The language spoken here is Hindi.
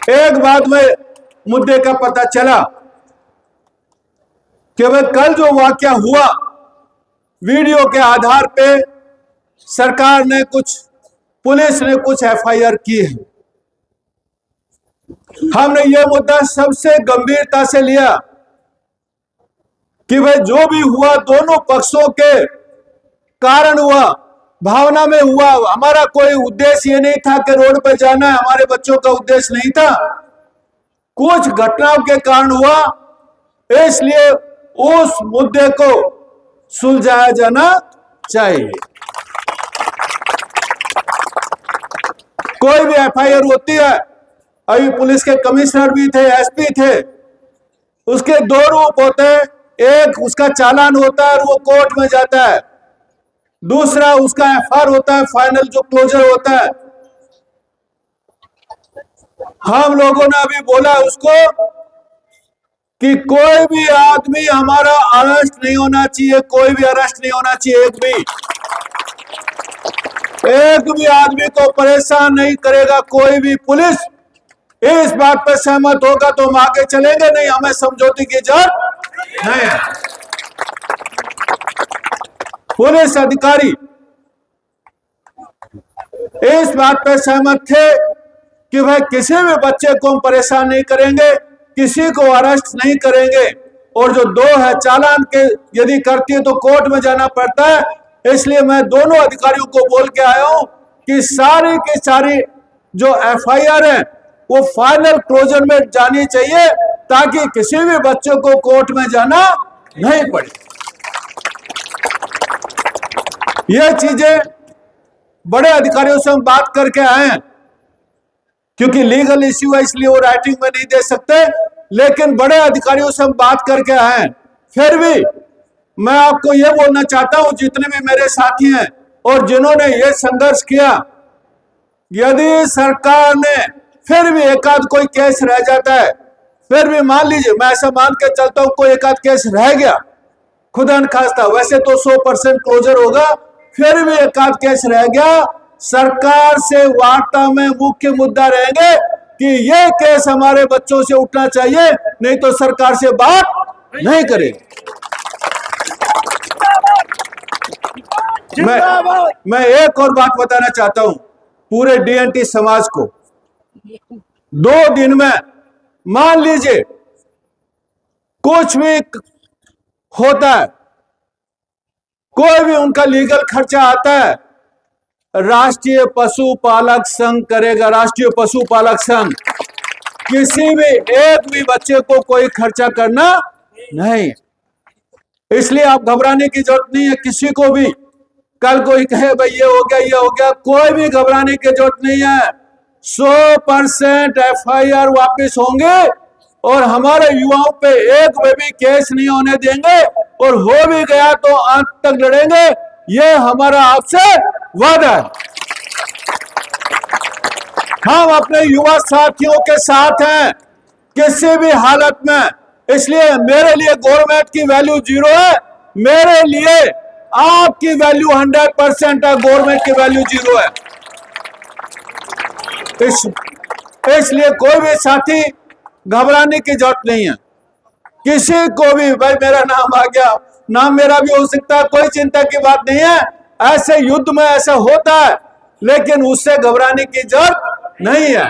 एक बाद में मुद्दे का पता चला कि भाई कल जो वाकया हुआ, वीडियो के आधार पे सरकार ने पुलिस ने कुछ एफआईआर की है। हमने यह मुद्दा सबसे गंभीरता से लिया कि भाई जो भी हुआ दोनों पक्षों के कारण हुआ, भावना में हुआ। हमारा कोई उद्देश्य ये नहीं था कि रोड पर जाना है, हमारे बच्चों का उद्देश्य नहीं था। कुछ घटनाओं के कारण हुआ, इसलिए उस मुद्दे को सुलझाया जाना चाहिए। कोई भी एफआईआर होती है, अभी पुलिस के कमिश्नर भी थे, एसपी थे, उसके दो रूप होते हैं। एक उसका चालान होता है और वो कोर्ट में जाता है, दूसरा उसका एफआईआर होता है, फाइनल जो क्लोजर होता है। हम लोगों ने अभी बोला उसको कि कोई भी आदमी हमारा अरेस्ट नहीं होना चाहिए, कोई भी अरेस्ट नहीं होना चाहिए। एक भी आदमी को परेशान नहीं करेगा कोई भी। पुलिस इस बात पर सहमत होगा तो हम आगे चलेंगे, नहीं हमें समझौते की जरूरत नहीं है। पुलिस अधिकारी इस बात पर सहमत थे कि भाई किसी भी बच्चे को हम परेशान नहीं करेंगे, किसी को अरेस्ट नहीं करेंगे। और जो दो है चालान के यदि करती है तो कोर्ट में जाना पड़ता है। इसलिए मैं दोनों अधिकारियों को बोल के आया हूं कि सारी की सारी जो एफआईआर है वो फाइनल क्लोजर में जानी चाहिए, ताकि किसी भी बच्चे को कोर्ट में जाना नहीं पड़े। ये चीजें बड़े अधिकारियों से हम बात करके आए हैं, क्योंकि लीगल इश्यू है इसलिए वो राइटिंग में नहीं दे सकते, लेकिन बड़े अधिकारियों से हम बात करके आए हैं। फिर भी मैं आपको यह बोलना चाहता हूं, जितने भी मेरे साथी हैं और जिन्होंने ये संघर्ष किया, यदि सरकार ने फिर भी एकाध कोई केस रह जाता है, फिर भी मान लीजिए, मैं ऐसा मान के चलता हूं कोई एकाध केस रह गया, खुदा न खास्ता, वैसे तो 100% क्लोजर होगा, फिर भी एकाध केस रह गया, सरकार से वार्ता में मुख्य मुद्दा रहेंगे कि ये केस हमारे बच्चों से उठना चाहिए, नहीं तो सरकार से बात नहीं करेंगे। मैं एक और बात बताना चाहता हूं पूरे डीएनटी समाज को। 2 दिन में मान लीजिए कुछ भी होता है, कोई भी उनका लीगल खर्चा आता है, राष्ट्रीय पशुपालक संघ करेगा। राष्ट्रीय पशुपालक संघ, किसी भी एक भी बच्चे को कोई खर्चा करना नहीं। इसलिए आप घबराने की जरूरत नहीं है किसी को भी। कल कोई कहे भाई ये हो गया ये हो गया, कोई भी घबराने की जरूरत नहीं है। 100% एफआईआर वापस होंगे और हमारे युवाओं पे एक में भी केस नहीं होने देंगे, और हो भी गया तो अंत तक लड़ेंगे। ये हमारा आपसे वादा है। हम अपने युवा साथियों के साथ हैं किसी भी हालत में। इसलिए मेरे लिए गवर्नमेंट की वैल्यू 0 है, मेरे लिए आपकी वैल्यू 100% है, गवर्नमेंट की वैल्यू 0 है। इसलिए कोई भी साथी घबराने की जरूरत नहीं है किसी को भी। भाई मेरा नाम आ गया, नाम मेरा भी हो सकता है, कोई चिंता की बात नहीं है। ऐसे युद्ध में ऐसा होता है, लेकिन उससे घबराने की जरूरत नहीं है।